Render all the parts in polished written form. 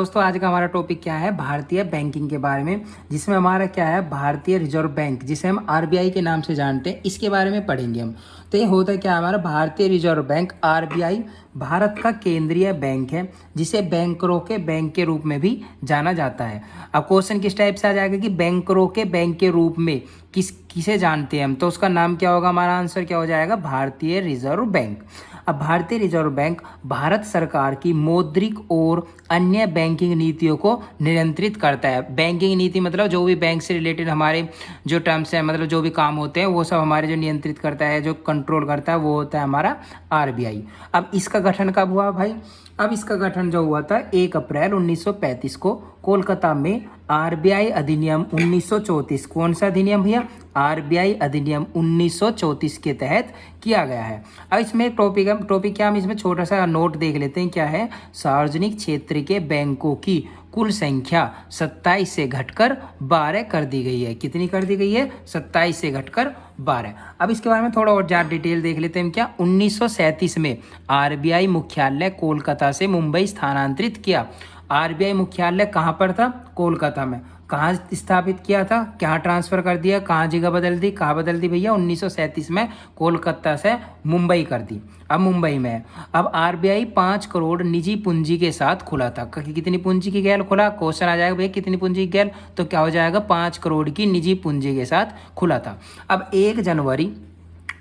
दोस्तों आज का हमारा टॉपिक क्या है, भारतीय बैंकिंग के बारे में, जिसमें हमारा क्या है भारतीय रिजर्व बैंक, जिसे हम आरबीआई के नाम से जानते हैं, इसके बारे में पढ़ेंगे हम। तो ये होता है क्या, हमारा भारतीय रिजर्व बैंक आरबीआई भारत का केंद्रीय बैंक है, जिसे बैंकरों के बैंक के रूप में भी जाना जाता है। अब क्वेश्चन किस टाइप से आ जाएगा कि बैंकरों के बैंक के रूप में किसे जानते हैं हम, तो उसका नाम क्या होगा, हमारा आंसर क्या हो जाएगा, भारतीय रिजर्व बैंक। अब भारतीय रिजर्व बैंक भारत सरकार की मौद्रिक और अन्य बैंकिंग नीतियों को नियंत्रित करता है। बैंकिंग नीति मतलब जो भी बैंक से रिलेटेड हमारे जो टर्म्स हैं, मतलब जो भी काम होते हैं, वो सब हमारे जो नियंत्रित करता है, जो कंट्रोल करता है, वो होता है हमारा आरबीआई। अब इसका गठन कब हुआ भाई, अब इसका गठन जो हुआ था 1 अप्रैल 1935 को कोलकाता में आरबीआई अधिनियम 1934, कौन सा अधिनियम भैया, आरबीआई अधिनियम 1934 के तहत किया गया है। अब इसमें एक टॉपिक क्या, हम इसमें छोटा सा नोट देख लेते हैं, क्या है, सार्वजनिक क्षेत्र के बैंकों की कुल संख्या 27 से घटकर 12 कर दी गई है। कितनी कर दी गई है, 27 से घटकर 12। अब इसके बारे में थोड़ा और ज़्यादा डिटेल देख लेते हैं। क्या 1937 में आरबीआई मुख्यालय कोलकाता से मुंबई स्थानांतरित किया। आरबीआई मुख्यालय कहाँ पर था, कोलकाता में। कहाँ स्थापित किया था, कहाँ ट्रांसफ़र कर दिया, कहाँ जगह बदल दी, कहाँ बदल दी भैया, 1937 में कोलकाता से मुंबई कर दी, अब मुंबई में है। अब आरबीआई 5 करोड़ निजी पूंजी के साथ खुला था। कितनी पूंजी की गैल खुला, क्वेश्चन आ जाएगा भैया कितनी पूंजी की गैल, तो क्या हो जाएगा, 5 करोड़ की निजी पूंजी के साथ खुला था। अब 1 जनवरी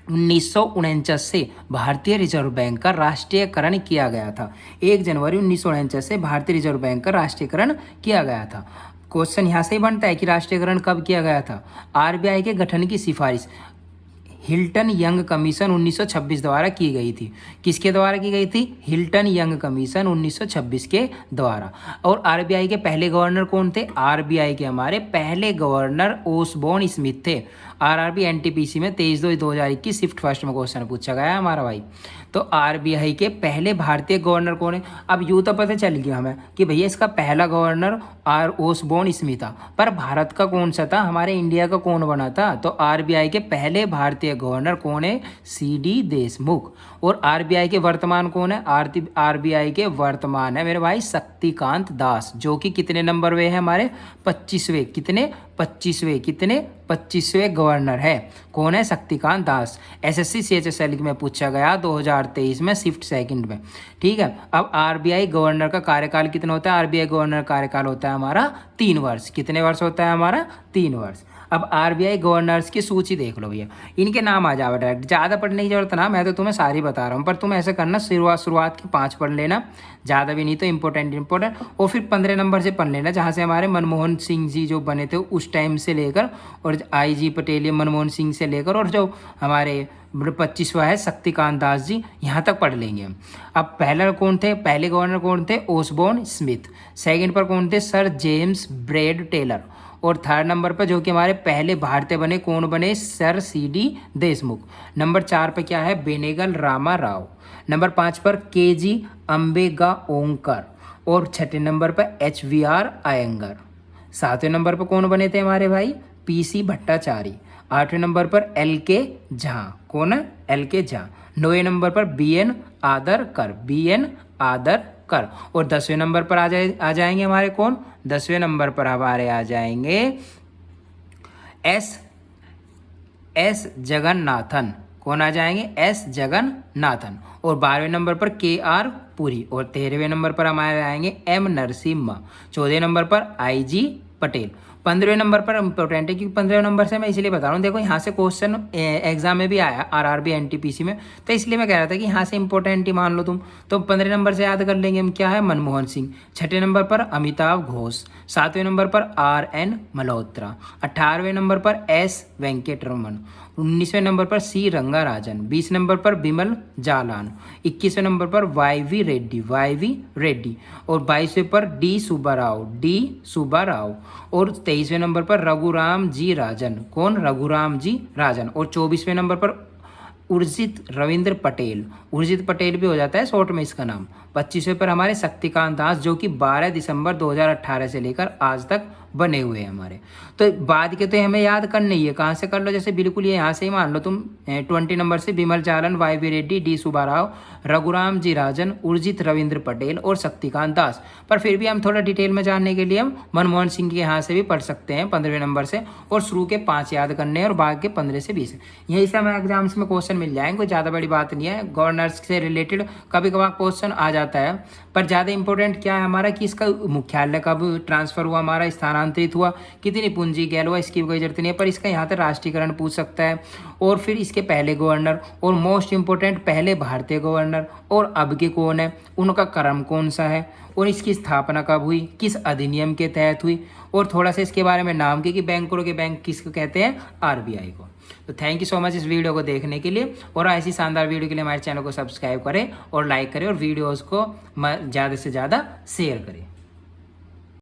1949 से भारतीय रिजर्व बैंक का राष्ट्रीयकरण किया गया था। 1 जनवरी 1949 से भारतीय रिजर्व बैंक का राष्ट्रीयकरण किया गया था। क्वेश्चन यहाँ से ही बनता है कि राष्ट्रीयकरण कब किया गया था। आरबीआई के गठन की सिफारिश हिल्टन यंग कमीशन 1926 द्वारा की गई थी। किसके द्वारा की गई थी, हिल्टन यंग कमीशन 1926 के द्वारा। और आरबीआई के पहले गवर्नर कौन थे, आरबीआई के हमारे पहले गवर्नर ओसबोर्न स्मिथ थे। आरआरबी एनटीपीसी में 23/2/2021 शिफ्ट फर्स्ट में क्वेश्चन पूछा गया है हमारा भाई। तो आरबीआई के पहले भारतीय गवर्नर कौन है। अब यूँ तो पता चल गया हमें कि भैया इसका पहला गवर्नर ओसबोर्न स्मिथ था, पर भारत का कौन सा था, हमारे इंडिया का कौन बना था, तो आरबीआई के पहले भारतीय गवर्नर कौन है, सीडी देशमुख। और आरबीआई के वर्तमान कौन है, आरबीआई के वर्तमान है मेरे भाई शक्तिकांत दास, जो कि कितने नंबर वे है हमारे, 25वें, कितने 25वें, कितने 25वें गवर्नर है, कौन है, शक्तिकांत दास। एसएससी सीएचएसएल में पूछा गया 2023 में शिफ्ट सेकंड में, ठीक है। अब आरबीआई गवर्नर का कार्यकाल कितना होता है, आरबीआई गवर्नर कार्यकाल होता है हमारा 3 वर्ष। कितने वर्ष होता है हमारा, 3 वर्ष। अब आरबीआई गवर्नर्स की सूची देख लो भैया, इनके नाम आ जाओ डायरेक्ट, ज़्यादा पढ़ने की जरूरत ना, मैं तो तुम्हें सारी बता रहा हूँ, पर तुम ऐसे करना शुरुआत के 5 पढ़ लेना, ज़्यादा भी नहीं तो इंपॉर्टेंट, और फिर 15 नंबर से पढ़ लेना, जहाँ से हमारे मनमोहन सिंह जी जो बने थे उस टाइम से लेकर, और IG पटेल या मनमोहन सिंह से लेकर, और जो हमारे 25वां है शक्तिकांत दास जी, यहाँ तक पढ़ लेंगे हम। अब पहला कौन थे, पहले गवर्नर कौन थे, ओसबोर्न स्मिथ। सेकंड पर कौन थे, सर जेम्स ब्रेड टेलर। और थर्ड नंबर पर जो कि हमारे पहले भारतीय बने, कौन बने, सर सीडी देशमुख। नंबर 4 पर क्या है, बेनेगल रामा राव। नंबर 5 पर KG अम्बेगा ओंकर। और छठे नंबर पर HVR अयंगर। 7वें नंबर पर कौन बने थे हमारे भाई, PC भट्टाचार्य। 8वें नंबर पर LK झा, कौन है, LK झा। 9वें नंबर पर BN आदरकर, BN आदरकर। और 10वें नंबर पर आ जाएंगे हमारे कौन, 10वें नंबर पर हमारे आ जाएंगे एस जगन्नाथन। कौन आ जाएंगे, S जगन्नाथन। और 12वें नंबर पर KR पुरी। और 13वें नंबर पर हमारे आएंगे M नरसिम्हा। 14वें नंबर पर IG पटेल। 15वें नंबर पर इंपॉर्टेंट है, क्योंकि 15वें नंबर से मैं इसलिए बता रहा हूँ, देखो यहाँ से क्वेश्चन एग्जाम में भी आया आरआरबी एनटीपीसी में, तो इसलिए मैं कह रहा था कि यहाँ से इंपॉर्टेंट ही मान लो तुम। तो 15 नंबर से याद कर लेंगे हम, क्या है, मनमोहन सिंह। 6ठे नंबर पर अमिताभ घोष। 7वें नंबर पर RN मल्होत्रा। 18वें नंबर पर S वेंकटरमन। 19वें नंबर पर C रंगाराजन। 20 नंबर पर बिमल जालान। 21वें नंबर पर YV रेड्डी। और 22वें पर D सुब्बाराव। और 23वें नंबर पर रघुराम जी राजन। कौन, रघुराम जी राजन। और 24वें नंबर पर उर्जित रविंद्र पटेल। उर्जित पटेल भी हो जाता है शॉर्ट में इसका नाम। 25वें पर हमारे शक्तिकांत दास, जो कि 12 दिसंबर 2018 से लेकर आज तक बने हुए हैं हमारे। तो बाद के तो हमें याद करने ही है, कहाँ से कर लो, जैसे बिल्कुल ये यहाँ से ही मान लो तुम 20 नंबर से Vimal Jalan, Y V Reddy, D Subbarao, Raghuram G Rajan, Urjit Ravindra Patel और शक्तिकांत दास। पर फिर भी हम थोड़ा डिटेल में जानने के लिए हम मनमोहन सिंह के यहाँ से भी पढ़ सकते हैं 15वें नंबर से, और शुरू के 5 याद करने हैं और बाद के 15 से 20। यही से हमें एग्जाम्स में क्वेश्चन मिल जाएंगे, कोई ज़्यादा बड़ी बात नहीं है। गवर्नर्स से रिलेटेड कभी कभार क्वेश्चन आ जाता है, पर ज़्यादा इंपॉर्टेंट क्या है हमारा कि इसका मुख्यालय कब ट्रांसफर हुआ, हमारा स्थानांतरित हुआ, कितनी पूंजी गैल हुआ, इसकी कोई जरूरत नहीं है। पर इसका यहाँ तक राष्ट्रीयकरण पूछ सकता है, और फिर इसके पहले गवर्नर, और मोस्ट इंपोर्टेंट पहले भारतीय गवर्नर और अब के कौन है, उनका क्रम कौन सा है, और इसकी स्थापना कब हुई, किस अधिनियम के तहत हुई, और थोड़ा सा इसके बारे में नाम कि बैंकरों के बैंक किसको कहते हैं, आरबीआई को। तो थैंक यू सो मच इस वीडियो को देखने के लिए, और ऐसी शानदार वीडियो के लिए हमारे चैनल को सब्सक्राइब करें और लाइक करें, और वीडियोज़ को ज़्यादा से ज़्यादा शेयर करें।